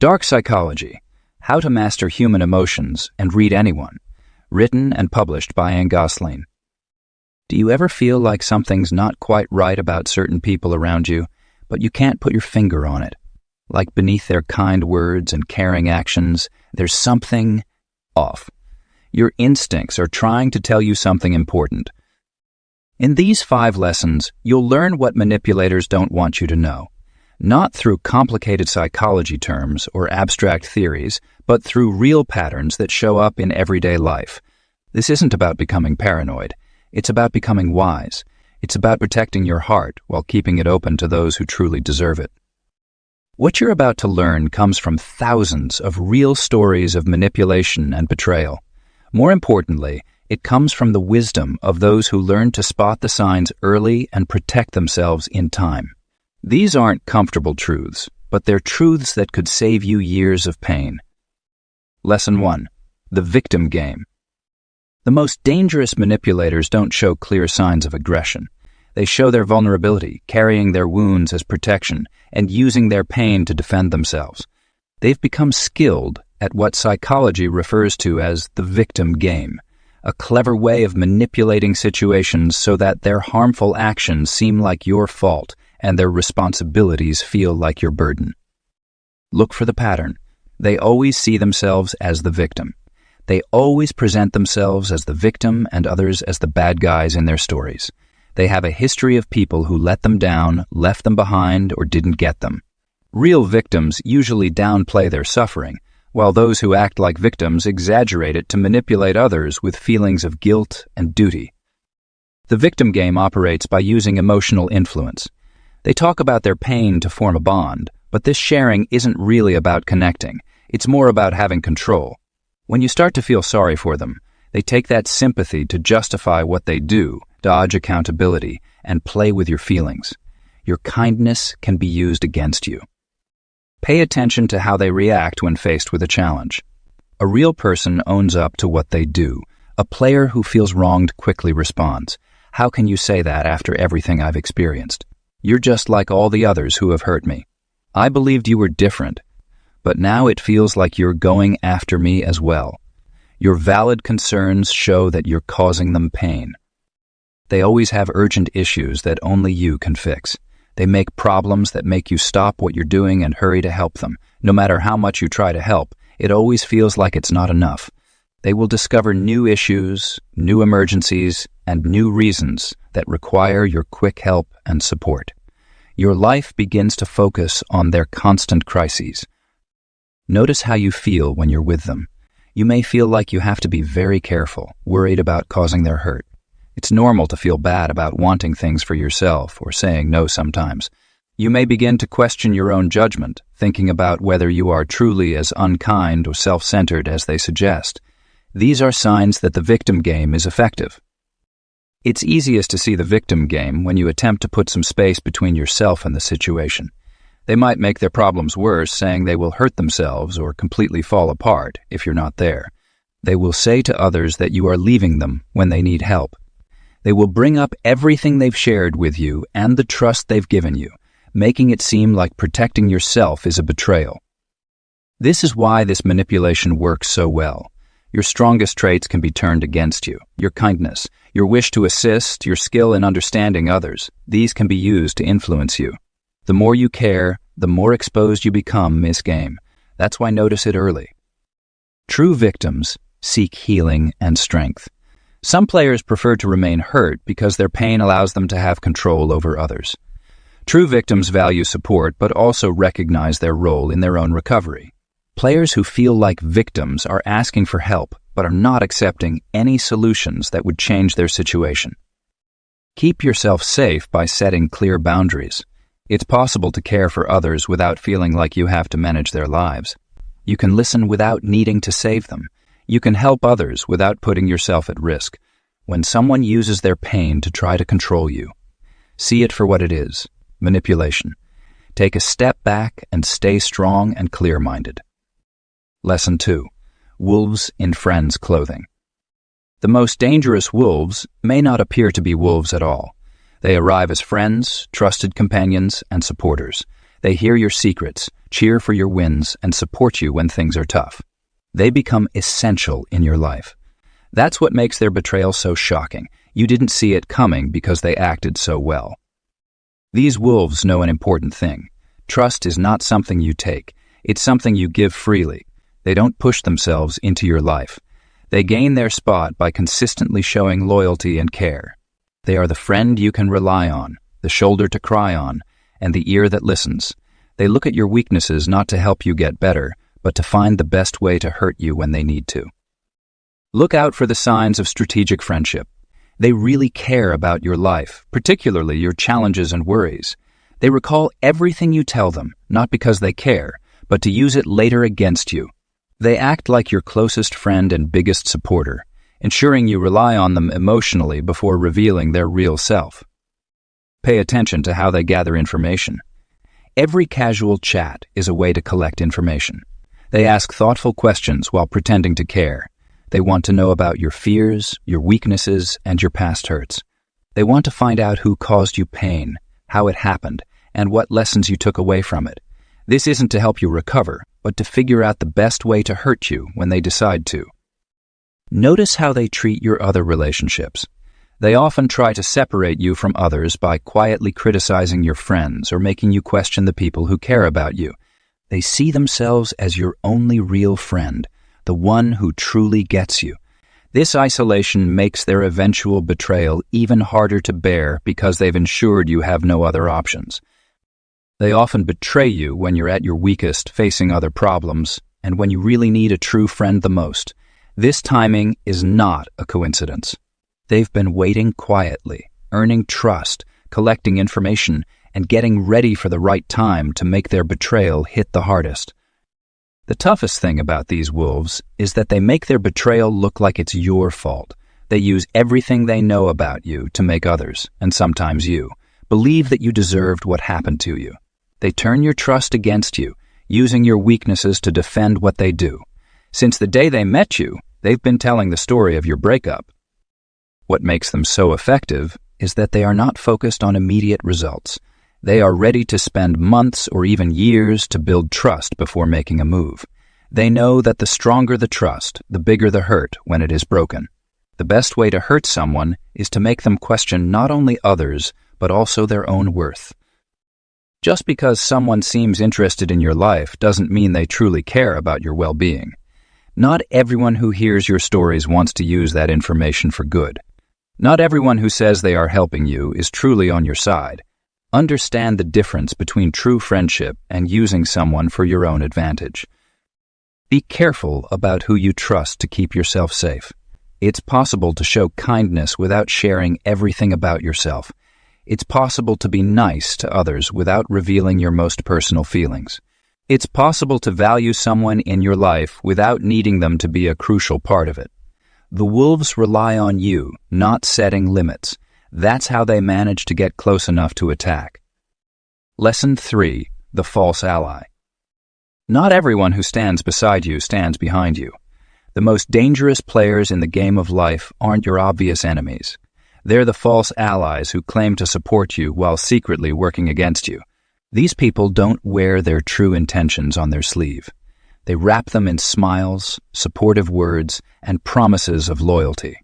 Dark Psychology: How to Master Human Emotions and Read Anyone. Written and published by Ngasline. Do you ever feel like something's not quite right about certain people around you, but you can't put your finger on it? Like beneath their kind words and caring actions, there's something off. Your instincts are trying to tell you something important. In these 5 lessons, you'll learn what manipulators don't want you to know. Not through complicated psychology terms or abstract theories, but through real patterns that show up in everyday life. This isn't about becoming paranoid. It's about becoming wise. It's about protecting your heart while keeping it open to those who truly deserve it. What you're about to learn comes from thousands of real stories of manipulation and betrayal. More importantly, it comes from the wisdom of those who learn to spot the signs early and protect themselves in time. These aren't comfortable truths, but they're truths that could save you years of pain. Lesson 1. The Victim Game. The most dangerous manipulators don't show clear signs of aggression. They show their vulnerability, carrying their wounds as protection, and using their pain to defend themselves. They've become skilled at what psychology refers to as the victim game, a clever way of manipulating situations so that their harmful actions seem like your fault and their responsibilities feel like your burden. Look for the pattern. They always see themselves as the victim. They always present themselves as the victim and others as the bad guys in their stories. They have a history of people who let them down, left them behind, or didn't get them. Real victims usually downplay their suffering, while those who act like victims exaggerate it to manipulate others with feelings of guilt and duty. The victim game operates by using emotional influence. They talk about their pain to form a bond, but this sharing isn't really about connecting. It's more about having control. When you start to feel sorry for them, they take that sympathy to justify what they do, dodge accountability, and play with your feelings. Your kindness can be used against you. Pay attention to how they react when faced with a challenge. A real person owns up to what they do. A player who feels wronged quickly responds, "How can you say that after everything I've experienced? You're just like all the others who have hurt me. I believed you were different, but now it feels like you're going after me as well. Your valid concerns show that you're causing them pain." They always have urgent issues that only you can fix. They make problems that make you stop what you're doing and hurry to help them. No matter how much you try to help, it always feels like it's not enough. They will discover new issues, new emergencies, and new reasons that require your quick help and support. Your life begins to focus on their constant crises. Notice how you feel when you're with them. You may feel like you have to be very careful, worried about causing their hurt. It's normal to feel bad about wanting things for yourself or saying no sometimes. You may begin to question your own judgment, thinking about whether you are truly as unkind or self-centered as they suggest. These are signs that the victim game is effective. It's easiest to see the victim game when you attempt to put some space between yourself and the situation. They might make their problems worse, saying they will hurt themselves or completely fall apart if you're not there. They will say to others that you are leaving them when they need help. They will bring up everything they've shared with you and the trust they've given you, making it seem like protecting yourself is a betrayal. This is why this manipulation works so well. Your strongest traits can be turned against you. Your kindness, your wish to assist, your skill in understanding others, these can be used to influence you. The more you care, the more exposed you become in this game. That's why notice it early. True victims seek healing and strength. Some players prefer to remain hurt because their pain allows them to have control over others. True victims value support but also recognize their role in their own recovery. Players who feel like victims are asking for help but are not accepting any solutions that would change their situation. Keep yourself safe by setting clear boundaries. It's possible to care for others without feeling like you have to manage their lives. You can listen without needing to save them. You can help others without putting yourself at risk. When someone uses their pain to try to control you, see it for what it is: manipulation. Take a step back and stay strong and clear-minded. Lesson 2. Wolves in friends' clothing. The most dangerous wolves may not appear to be wolves at all. They arrive as friends, trusted companions, and supporters. They hear your secrets, cheer for your wins, and support you when things are tough. They become essential in your life. That's what makes their betrayal so shocking. You didn't see it coming because they acted so well. These wolves know an important thing. Trust is not something you take. It's something you give freely. They don't push themselves into your life. They gain their spot by consistently showing loyalty and care. They are the friend you can rely on, the shoulder to cry on, and the ear that listens. They look at your weaknesses not to help you get better, but to find the best way to hurt you when they need to. Look out for the signs of strategic friendship. They really care about your life, particularly your challenges and worries. They recall everything you tell them, not because they care, but to use it later against you. They act like your closest friend and biggest supporter, ensuring you rely on them emotionally before revealing their real self. Pay attention to how they gather information. Every casual chat is a way to collect information. They ask thoughtful questions while pretending to care. They want to know about your fears, your weaknesses, and your past hurts. They want to find out who caused you pain, how it happened, and what lessons you took away from it. This isn't to help you recover, but to figure out the best way to hurt you when they decide to. Notice how they treat your other relationships. They often try to separate you from others by quietly criticizing your friends or making you question the people who care about you. They see themselves as your only real friend, the one who truly gets you. This isolation makes their eventual betrayal even harder to bear because they've ensured you have no other options. They often betray you when you're at your weakest, facing other problems, and when you really need a true friend the most. This timing is not a coincidence. They've been waiting quietly, earning trust, collecting information, and getting ready for the right time to make their betrayal hit the hardest. The toughest thing about these wolves is that they make their betrayal look like it's your fault. They use everything they know about you to make others, and sometimes you, believe that you deserved what happened to you. They turn your trust against you, using your weaknesses to defend what they do. Since the day they met you, they've been telling the story of your breakup. What makes them so effective is that they are not focused on immediate results. They are ready to spend months or even years to build trust before making a move. They know that the stronger the trust, the bigger the hurt when it is broken. The best way to hurt someone is to make them question not only others, but also their own worth. Just because someone seems interested in your life doesn't mean they truly care about your well-being. Not everyone who hears your stories wants to use that information for good. Not everyone who says they are helping you is truly on your side. Understand the difference between true friendship and using someone for your own advantage. Be careful about who you trust to keep yourself safe. It's possible to show kindness without sharing everything about yourself. It's possible to be nice to others without revealing your most personal feelings. It's possible to value someone in your life without needing them to be a crucial part of it. The wolves rely on you, not setting limits. That's how they manage to get close enough to attack. Lesson 3. The false ally. Not everyone who stands beside you stands behind you. The most dangerous players in the game of life aren't your obvious enemies. They're the false allies who claim to support you while secretly working against you. These people don't wear their true intentions on their sleeve. They wrap them in smiles, supportive words, and promises of loyalty.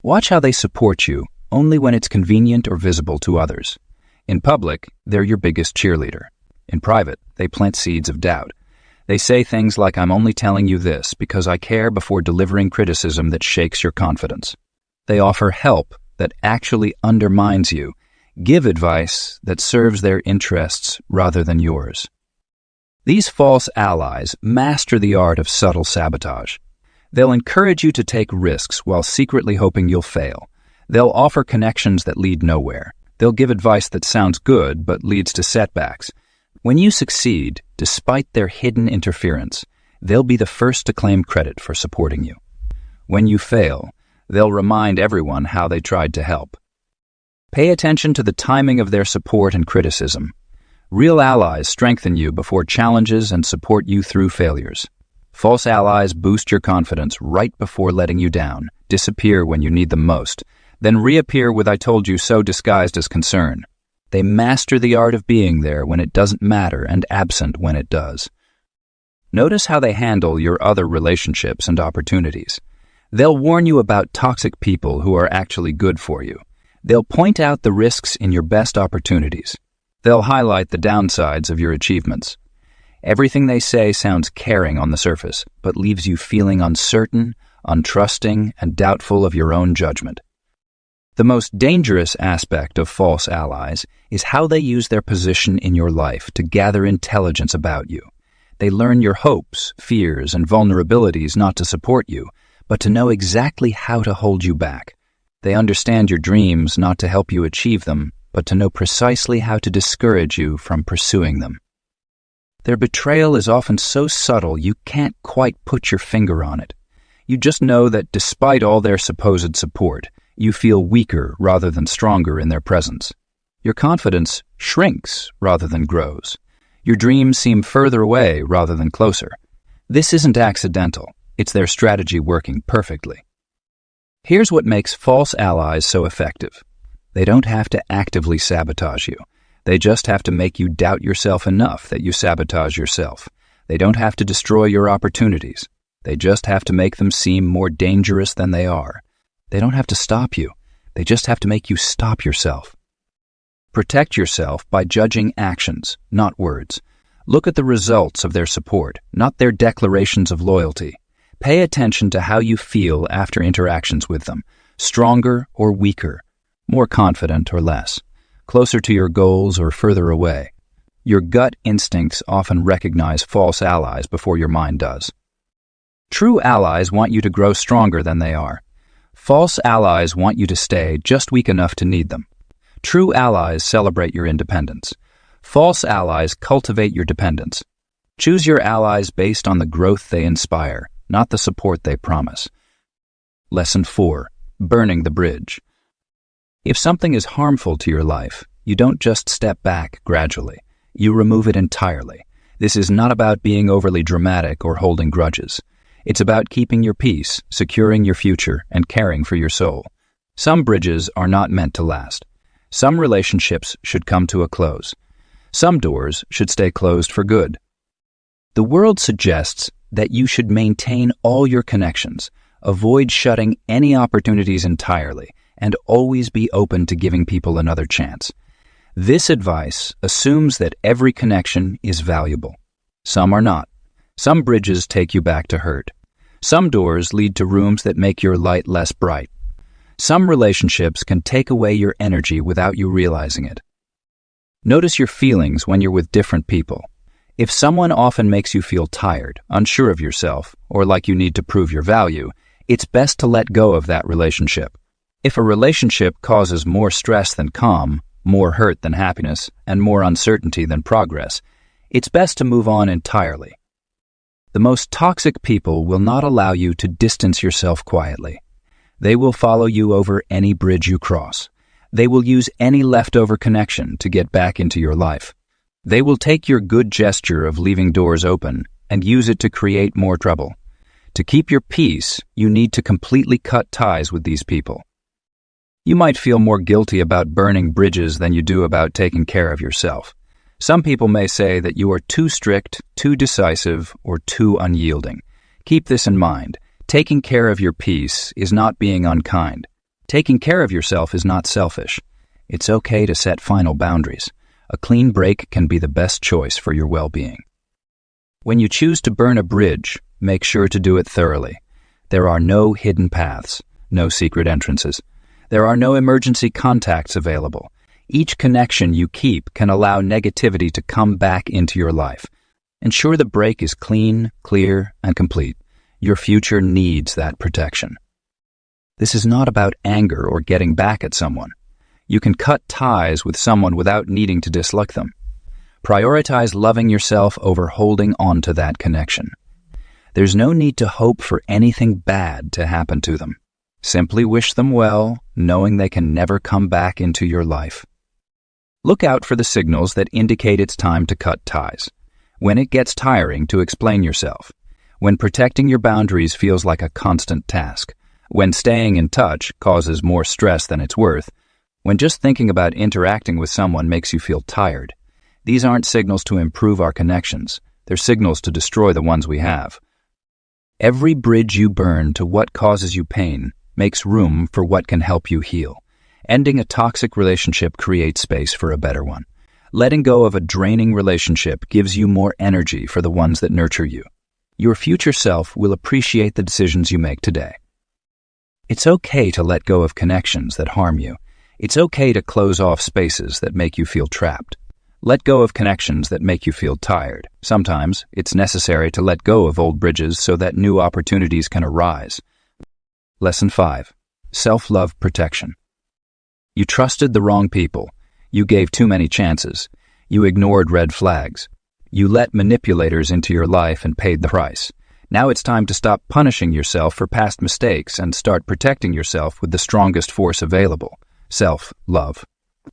Watch how they support you only when it's convenient or visible to others. In public, they're your biggest cheerleader. In private, they plant seeds of doubt. They say things like, "I'm only telling you this because I care," before delivering criticism that shakes your confidence. They offer help that actually undermines you, give advice that serves their interests rather than yours. These false allies master the art of subtle sabotage. They'll encourage you to take risks while secretly hoping you'll fail. They'll offer connections that lead nowhere. They'll give advice that sounds good but leads to setbacks. When you succeed, despite their hidden interference, they'll be the first to claim credit for supporting you. When you fail, they'll remind everyone how they tried to help. Pay attention to the timing of their support and criticism. Real allies strengthen you before challenges and support you through failures. False allies boost your confidence right before letting you down, disappear when you need them most, then reappear with "I told you so" disguised as concern. They master the art of being there when it doesn't matter and absent when it does. Notice how they handle your other relationships and opportunities. They'll warn you about toxic people who are actually good for you. They'll point out the risks in your best opportunities. They'll highlight the downsides of your achievements. Everything they say sounds caring on the surface, but leaves you feeling uncertain, untrusting, and doubtful of your own judgment. The most dangerous aspect of false allies is how they use their position in your life to gather intelligence about you. They learn your hopes, fears, and vulnerabilities not to support you, but to know exactly how to hold you back. They understand your dreams not to help you achieve them, but to know precisely how to discourage you from pursuing them. Their betrayal is often so subtle you can't quite put your finger on it. You just know that despite all their supposed support, you feel weaker rather than stronger in their presence. Your confidence shrinks rather than grows. Your dreams seem further away rather than closer. This isn't accidental. It's their strategy working perfectly. Here's what makes false allies so effective. They don't have to actively sabotage you. They just have to make you doubt yourself enough that you sabotage yourself. They don't have to destroy your opportunities. They just have to make them seem more dangerous than they are. They don't have to stop you. They just have to make you stop yourself. Protect yourself by judging actions, not words. Look at the results of their support, not their declarations of loyalty. Pay attention to how you feel after interactions with them, stronger or weaker, more confident or less, closer to your goals or further away. Your gut instincts often recognize false allies before your mind does. True allies want you to grow stronger than they are. False allies want you to stay just weak enough to need them. True allies celebrate your independence. False allies cultivate your dependence. Choose your allies based on the growth they inspire, not the support they promise. Lesson 4. Burning the bridge. If something is harmful to your life, you don't just step back gradually. You remove it entirely. This is not about being overly dramatic or holding grudges. It's about keeping your peace, securing your future, and caring for your soul. Some bridges are not meant to last. Some relationships should come to a close. Some doors should stay closed for good. The world suggests that you should maintain all your connections, avoid shutting any opportunities entirely, and always be open to giving people another chance. This advice assumes that every connection is valuable. Some are not. Some bridges take you back to hurt. Some doors lead to rooms that make your light less bright. Some relationships can take away your energy without you realizing it. Notice your feelings when you're with different people. If someone often makes you feel tired, unsure of yourself, or like you need to prove your value, it's best to let go of that relationship. If a relationship causes more stress than calm, more hurt than happiness, and more uncertainty than progress, it's best to move on entirely. The most toxic people will not allow you to distance yourself quietly. They will follow you over any bridge you cross. They will use any leftover connection to get back into your life. They will take your good gesture of leaving doors open and use it to create more trouble. To keep your peace, you need to completely cut ties with these people. You might feel more guilty about burning bridges than you do about taking care of yourself. Some people may say that you are too strict, too decisive, or too unyielding. Keep this in mind. Taking care of your peace is not being unkind. Taking care of yourself is not selfish. It's okay to set final boundaries. A clean break can be the best choice for your well-being. When you choose to burn a bridge, make sure to do it thoroughly. There are no hidden paths, no secret entrances. There are no emergency contacts available. Each connection you keep can allow negativity to come back into your life. Ensure the break is clean, clear, and complete. Your future needs that protection. This is not about anger or getting back at someone. You can cut ties with someone without needing to dislike them. Prioritize loving yourself over holding on to that connection. There's no need to hope for anything bad to happen to them. Simply wish them well, knowing they can never come back into your life. Look out for the signals that indicate it's time to cut ties. When it gets tiring to explain yourself. When protecting your boundaries feels like a constant task. When staying in touch causes more stress than it's worth. When just thinking about interacting with someone makes you feel tired, these aren't signals to improve our connections. They're signals to destroy the ones we have. Every bridge you burn to what causes you pain makes room for what can help you heal. Ending a toxic relationship creates space for a better one. Letting go of a draining relationship gives you more energy for the ones that nurture you. Your future self will appreciate the decisions you make today. It's okay to let go of connections that harm you. It's okay to close off spaces that make you feel trapped. Let go of connections that make you feel tired. Sometimes it's necessary to let go of old bridges so that new opportunities can arise. Lesson 5. Self-love protection. You trusted the wrong people. You gave too many chances. You ignored red flags. You let manipulators into your life and paid the price. Now it's time to stop punishing yourself for past mistakes and start protecting yourself with the strongest force available. Self-love.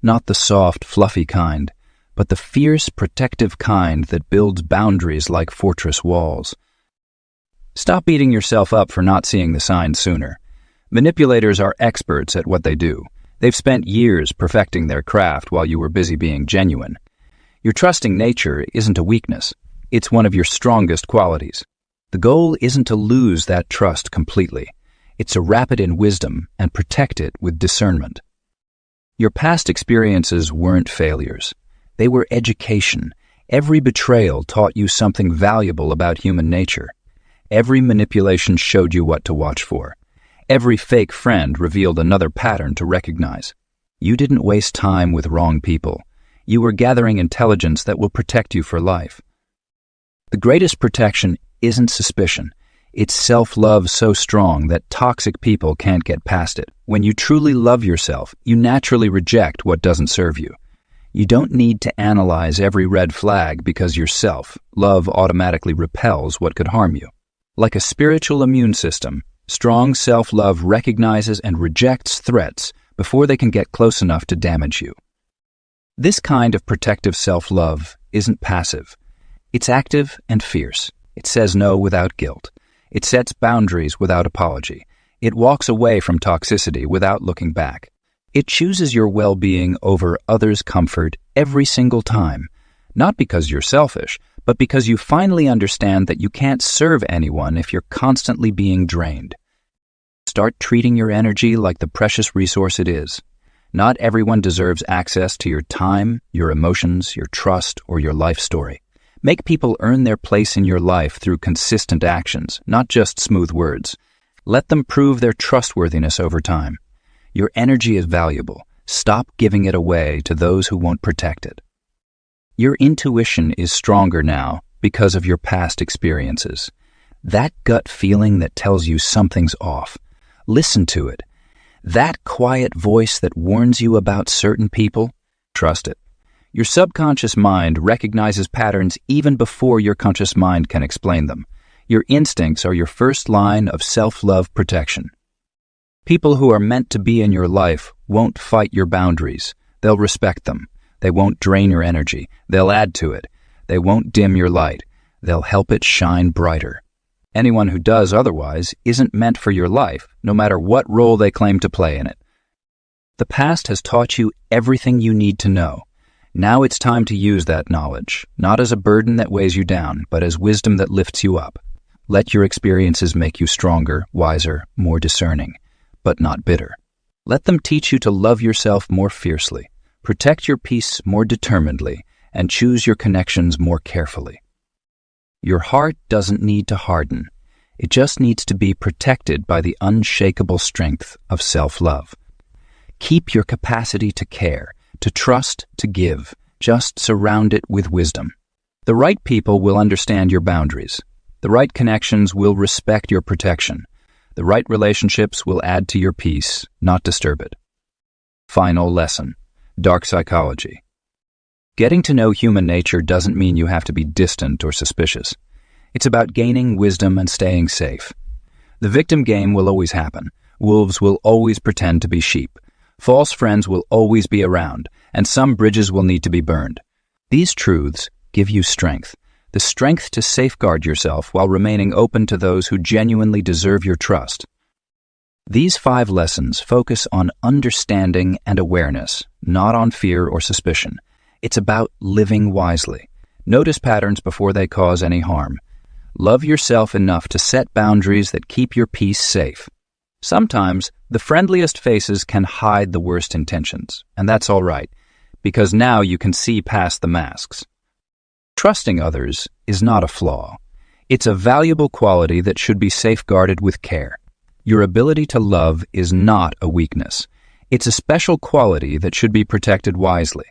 Not the soft, fluffy kind, but the fierce, protective kind that builds boundaries like fortress walls. Stop beating yourself up for not seeing the signs sooner. Manipulators are experts at what they do. They've spent years perfecting their craft while you were busy being genuine. Your trusting nature isn't a weakness. It's one of your strongest qualities. The goal isn't to lose that trust completely. It's to wrap it in wisdom and protect it with discernment. Your past experiences weren't failures. They were education. Every betrayal taught you something valuable about human nature. Every manipulation showed you what to watch for. Every fake friend revealed another pattern to recognize. You didn't waste time with wrong people. You were gathering intelligence that will protect you for life. The greatest protection isn't suspicion. It's self-love so strong that toxic people can't get past it. When you truly love yourself, you naturally reject what doesn't serve you. You don't need to analyze every red flag because your self-love automatically repels what could harm you. Like a spiritual immune system, strong self-love recognizes and rejects threats before they can get close enough to damage you. This kind of protective self-love isn't passive. It's active and fierce. It says no without guilt. It sets boundaries without apology. It walks away from toxicity without looking back. It chooses your well-being over others' comfort every single time, not because you're selfish, but because you finally understand that you can't serve anyone if you're constantly being drained. Start treating your energy like the precious resource it is. Not everyone deserves access to your time, your emotions, your trust, or your life story. Make people earn their place in your life through consistent actions, not just smooth words. Let them prove their trustworthiness over time. Your energy is valuable. Stop giving it away to those who won't protect it. Your intuition is stronger now because of your past experiences. That gut feeling that tells you something's off. Listen to it. That quiet voice that warns you about certain people, trust it. Your subconscious mind recognizes patterns even before your conscious mind can explain them. Your instincts are your first line of self-love protection. People who are meant to be in your life won't fight your boundaries. They'll respect them. They won't drain your energy. They'll add to it. They won't dim your light. They'll help it shine brighter. Anyone who does otherwise isn't meant for your life, no matter what role they claim to play in it. The past has taught you everything you need to know. Now it's time to use that knowledge, not as a burden that weighs you down, but as wisdom that lifts you up. Let your experiences make you stronger, wiser, more discerning, but not bitter. Let them teach you to love yourself more fiercely, protect your peace more determinedly, and choose your connections more carefully. Your heart doesn't need to harden. It just needs to be protected by the unshakable strength of self-love. Keep your capacity to care, to trust, to give. Just surround it with wisdom. The right people will understand your boundaries. The right connections will respect your protection. The right relationships will add to your peace, not disturb it. Final lesson: dark psychology. Getting to know human nature doesn't mean you have to be distant or suspicious. It's about gaining wisdom and staying safe. The victim game will always happen. Wolves will always pretend to be sheep. False friends will always be around, and some bridges will need to be burned. These truths give you strength. The strength to safeguard yourself while remaining open to those who genuinely deserve your trust. These 5 lessons focus on understanding and awareness, not on fear or suspicion. It's about living wisely. Notice patterns before they cause any harm. Love yourself enough to set boundaries that keep your peace safe. Sometimes, the friendliest faces can hide the worst intentions, and that's all right, because now you can see past the masks. Trusting others is not a flaw. It's a valuable quality that should be safeguarded with care. Your ability to love is not a weakness. It's a special quality that should be protected wisely.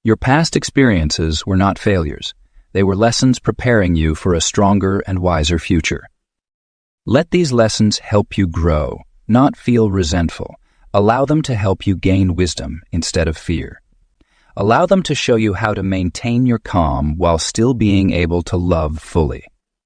Your past experiences were not failures. They were lessons preparing you for a stronger and wiser future. Let these lessons help you grow, not feel resentful. Allow them to help you gain wisdom instead of fear. Allow them to show you how to maintain your calm while still being able to love fully.